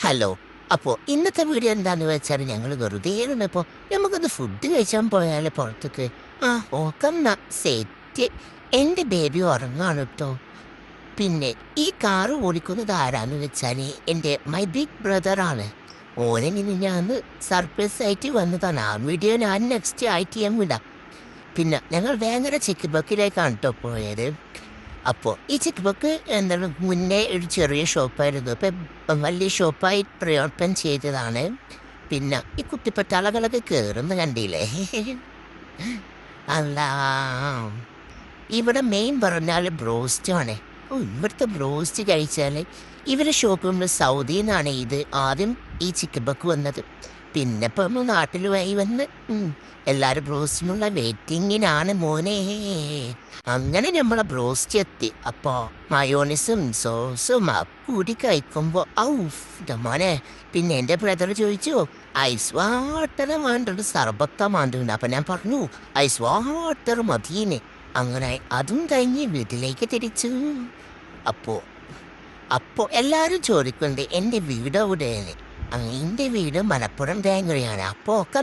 Hello. അപ്പോൾ ഇന്നത്തെ video എന്താന്ന് വെച്ചാൽ ഞങ്ങൾ വെറുതെ ഇരുന്നപ്പോൾ നമുക്കൊന്ന് ഫുഡ് കഴിച്ചാൻ പോയാലോ പുറത്തേക്ക്? ആ ഓക്കെന്നാ സെറ്റ്. എൻ്റെ ബേബി ഉറങ്ങാണ് കേട്ടോ. പിന്നെ ഈ കാറ് ഓടിക്കുന്നത് ആരാന്ന് വെച്ചാൽ എൻ്റെ മൈ ബിഗ് ബ്രദറാണ്. ഓനെ ഞാൻ സർപ്രൈസ് ആയിട്ട് വന്നതാണ്. ആ വീഡിയോ ഞാൻ നെക്സ്റ്റ് ആയിട്ട് ഞാൻ വിടാം. പിന്നെ ഞങ്ങൾ വേങ്ങര ചെക്ക് ബക്കിലേക്കാണ് കേട്ടോ പോയത്. അപ്പോൾ ഈ ചെക്ക് ബക്ക് എന്താണ് മുന്നേ ഒരു ചെറിയ ഷോപ്പായിരുന്നു. ഇപ്പം വലിയ ഷോപ്പായി പരിവർത്തനം ചെയ്തതാണ്. പിന്നെ ഈ കുട്ടിപ്പട്ടാളകളൊക്കെ കയറുന്ന കണ്ടില്ലേ? അല്ല, ഇവിടെ മെയിൻ പറഞ്ഞാൽ ബ്രോസ്റ്റാണ്. ഓ, ഇവിടുത്തെ ബ്രോസ്റ്റ് കഴിച്ചാൽ ഇവരെ ഷോപ്പിൽ സൗദിയിൽ നിന്നാണ് ഇത് ആദ്യം ഈ ചിക്കൻ ബക്ക് വന്നത്. പിന്നെ ഇപ്പം നമ്മൾ നാട്ടിലുമായി വന്ന് എല്ലാവരും ബ്രോസ്റ്റിനുള്ള വെയിറ്റിങ്ങിനാണ് മോനെ. അങ്ങനെ നമ്മളെ ബ്രോസ്റ്റ് എത്തി. അപ്പോൾ മയോണിസും സോസും കൂടി കഴിക്കുമ്പോൾ മോനെ. പിന്നെ എൻ്റെ ബ്രദർ ചോദിച്ചു ഐസ് വാട്ടർ വേണ്ടത് സർബത്ത വേണ്ടത്. അപ്പം ഞാൻ പറഞ്ഞു ഐസ് വാട്ടർ മതീന്. അങ്ങനെ അതും കഴിഞ്ഞ് വീട്ടിലേക്ക് തിരിച്ചു. അപ്പോൾ അപ്പോൾ എല്ലാവരും ചോദിക്കുന്നുണ്ട് എൻ്റെ വീട് എവിടെയാണ്? എൻ്റെ വീട് മലപ്പുറം വേങ്ങരയാണ്. അപ്പോൾ ഒക്കെ